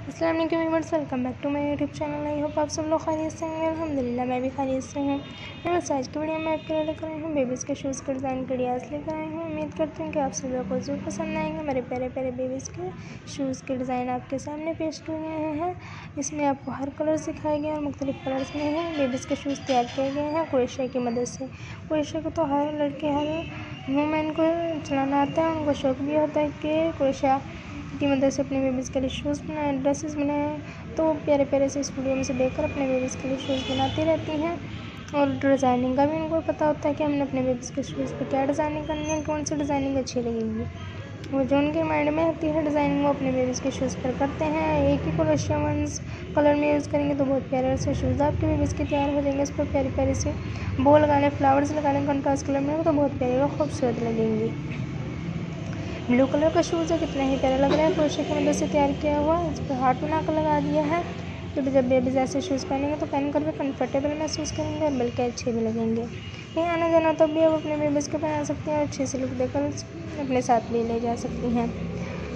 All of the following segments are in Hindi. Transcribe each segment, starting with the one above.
अस्सलाम वालेकुम viewers, welcome back to my YouTube channel. I hope आप सब लोग खैरियत से होंगे। अल्हम्दुलिल्लाह मैं भी खैरियत से हूँ। व्यूअर्स, आज की वीडियो में आपके लिए लेकर आई हूँ बेबीज़ के शूज़ के डिज़ाइन के आइडियाज़ लेकर आई हूँ। उम्मीद करती हूँ कि आप सब लोगों को ज़रूर पसंद आएंगे। मेरे प्यारे प्यारे बेबीज़ के शूज़ के डिज़ाइन आपके सामने पेश किए गए हैं। इसमें आपको हर कलर सिखाए गए और मुख्तलिफ कलर्स में हैं। बेबीज़ के शूज़ तैयार किए गए हैं क्रोशिया की मदद से। क्रोशिया को तो हर लड़के हर वूमेन को चलाना आता है। उनको शौक भी होता है कि क्रोशिया की मदद से अपने बेबीज़ के लिए शूज़ बनाए, ड्रेसेस बनाए। तो प्यारे प्यारे से इस वीडियो में से देखकर अपने बेबीज़ के लिए शूज़ बनाती रहती हैं। और डिज़ाइनिंग का भी उनको पता होता है कि हमने अपने बेबीज़ के शूज़ पे क्या डिज़ाइनिंग करनी है, कौन सी डिज़ाइनिंग अच्छी लगेगी। वो जो उनके माइंड में होती है डिज़ाइनिंग वो अपने बेबीज़ के शूज़ पर करते हैं। एक ही क्रोशिया वंस कलर में यूज़ करेंगे तो बहुत प्यारे से शूज़ आपके बेबीज़ के तैयार हो जाएंगे। इस पर प्यारी प्यारी से बो लगाने, फ्लावर्स लगाने, कंट्रास्ट कलर में तो बहुत प्यारे और खूबसूरत लगेंगी। ब्लू कलर का शूज़ है, कितना ही प्यारा लग रहा है। क्रोशिया की मदद से तैयार किया हुआ, इस पर हार्ट बनाकर लगा दिया है। तो जब बेबीज़ ऐसे शूज़ पहनेंगे तो पहन कर भी कंफर्टेबल महसूस करेंगे और बल्कि अच्छे भी लगेंगे। कहीं आना जाना तो भी आप अपने बेबीज़ को पहना सकते हैं और अच्छे से लुक देकर अपने साथ भी ले जा सकती हैं।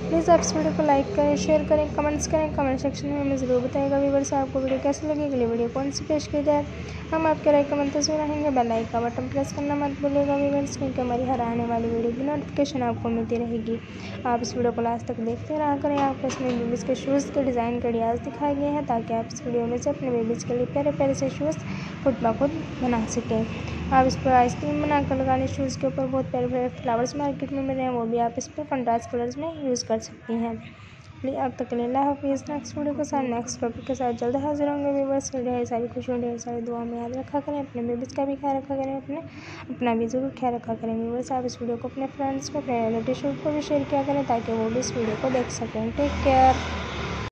प्लीज़ आप इस वीडियो को लाइक करें, शेयर करें, कमेंट्स करें। कमेंट सेक्शन में हमें ज़रूर बताइएगा व्यूअर्स आपको वीडियो कैसी लगी, अगली वीडियो कौन सी पेश की जाए। हम आपके राय का मंतज़र रहेंगे। बेल आइकन का बटन प्रेस करना मत भूलिएगा व्यूअर्स, क्योंकि हमारी हर आने वाली वीडियो की नोटिफिकेशन आपको मिलती रहेगी। आप इस वीडियो को लास्ट तक देखते रहा करें। आपको इसमें बेबीज़ के शूज़ के डिज़ाइन के आइडियाज़ दिखाए गए हैं ताकि आप इस वीडियो में से अपने बेबीज़ के लिए प्यारे प्यारे से शूज़ खुद ब खुद बना सकें। आप इस पर आइसक्रीम बनाकर लगाने शूज़ के ऊपर बहुत प्यारे प्यारे फ्लावर्स मार्केट में मिल रहे हैं, वो भी आप इस पर कंट्रास्ट कलर्स में यूज़ कर सकती हैं। प्लीज़ अब तक के लिए अल्लाह हाफिज़। नेक्स्ट वीडियो के साथ नेक्स्ट टॉपिक के साथ जल्द हाजिर होंगे व्यूअर्स। ढेर सारी खुशियों, ढेर सारी दुआ में याद रखा करें। अपने बेबीज़ का भी ख्याल रखा करें, अपना भी ज़रूर ख्याल रखा करें व्यूअर्स। आप इस वीडियो को अपने फ्रेंड्स को, अपने रिलेटिव को भी शेयर किया करें ताकि वो भी इस वीडियो को देख सकें। Take care.